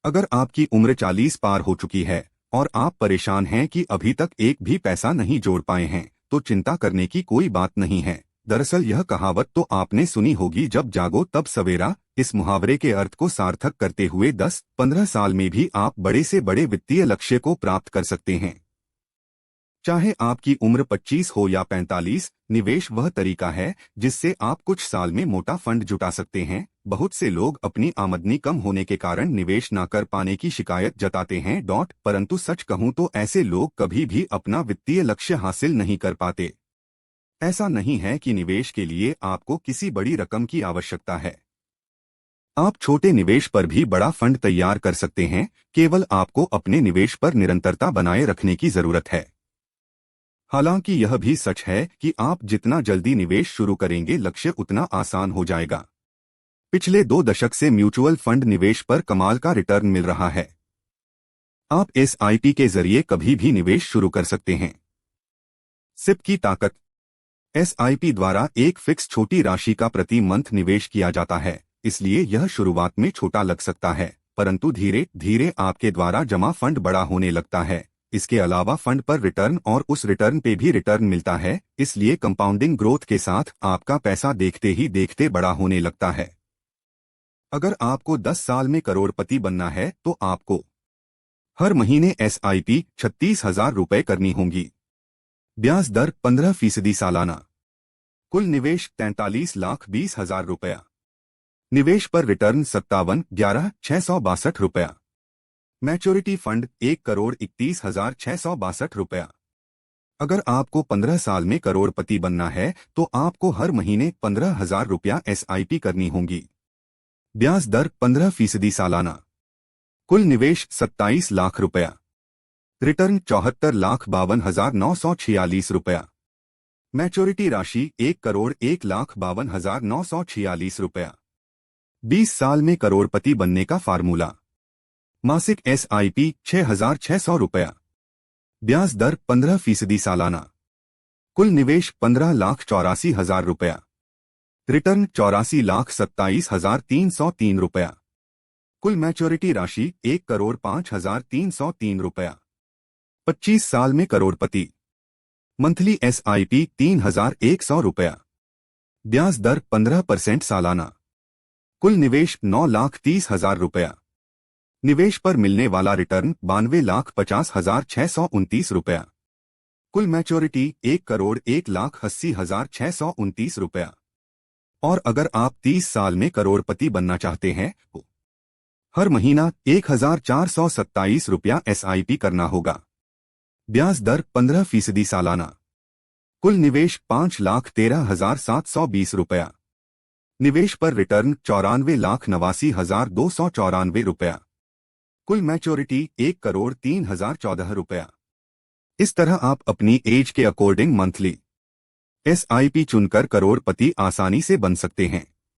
अगर आपकी उम्र 40 पार हो चुकी है और आप परेशान हैं कि अभी तक एक भी पैसा नहीं जोड़ पाए हैं, तो चिंता करने की कोई बात नहीं है। दरअसल यह कहावत तो आपने सुनी होगी, जब जागो तब सवेरा। इस मुहावरे के अर्थ को सार्थक करते हुए 10-15 साल में भी आप बड़े से बड़े वित्तीय लक्ष्य को प्राप्त कर सकते हैं। चाहे आपकी उम्र 25 हो या 45, निवेश वह तरीका है जिससे आप कुछ साल में मोटा फंड जुटा सकते हैं। बहुत से लोग अपनी आमदनी कम होने के कारण निवेश न कर पाने की शिकायत जताते हैं। परंतु सच कहूं तो ऐसे लोग कभी भी अपना वित्तीय लक्ष्य हासिल नहीं कर पाते। ऐसा नहीं है कि निवेश के लिए आपको किसी बड़ी रकम की आवश्यकता है। आप छोटे निवेश पर भी बड़ा फंड तैयार कर सकते हैं। केवल आपको अपने निवेश पर निरंतरता बनाए रखने की जरूरत है। हालांकि यह भी सच है कि आप जितना जल्दी निवेश शुरू करेंगे, लक्ष्य उतना आसान हो जाएगा। पिछले 2 दशक से म्यूचुअल फंड निवेश पर कमाल का रिटर्न मिल रहा है। आप SIP के जरिए कभी भी निवेश शुरू कर सकते हैं। सिप की ताकत। SIP द्वारा एक फिक्स छोटी राशि का प्रति मंथ निवेश किया जाता है, इसलिए यह शुरुआत में छोटा लग सकता है, परंतु धीरे धीरे आपके द्वारा जमा फंड बड़ा होने लगता है। इसके अलावा फंड पर रिटर्न और उस रिटर्न पे भी रिटर्न मिलता है, इसलिए कंपाउंडिंग ग्रोथ के साथ आपका पैसा देखते ही देखते बड़ा होने लगता है। अगर आपको 10 साल में करोड़पति बनना है तो आपको हर महीने SIP 36,000 रुपये करनी होंगी। ब्याज दर 15% सालाना। कुल निवेश 43,20,000 रुपया। निवेश पर रिटर्न 57,11,662 रुपया। मैच्योरिटी फंड 1,31,662 रुपया। अगर आपको 15 साल में करोड़पति बनना है तो आपको हर महीने 15,000 रुपया SIP करनी होंगी। ब्याज दर 15% सालाना। कुल निवेश 27 लाख रुपया। रिटर्न 74,52,946 रुपया। मैच्योरिटी राशि 1,01,52,946 रुपया। 20 साल में करोड़पति बनने का फार्मूला। मासिक SIP 6,600 रुपया। ब्याज दर 15% सालाना। कुल निवेश 15,84,000 रुपया। रिटर्न 84,27,303 रुपया। कुल मैच्योरिटी राशि 1,05,303 रुपया। 25 साल में करोड़पति। मंथली SIP 3,100 रुपया। ब्याज दर 15% सालाना। कुल निवेश 9,30,000 रुपया। निवेश पर मिलने वाला रिटर्न 92,50,629 रुपया। कुल मैच्योरिटी 1,01,80,629 रुपया। और अगर आप 30 साल में करोड़पति बनना चाहते हैं तो हर महीना 1,427 रुपया SIP करना होगा। ब्याज दर 15% सालाना। कुल निवेश 5,13,720 रुपया। निवेश पर रिटर्न 94,89,294 रुपया। कुल मैच्योरिटी 1,03,014 रुपया। इस तरह आप अपनी एज के अकॉर्डिंग मंथली SIP चुनकर करोड़पति आसानी से बन सकते हैं।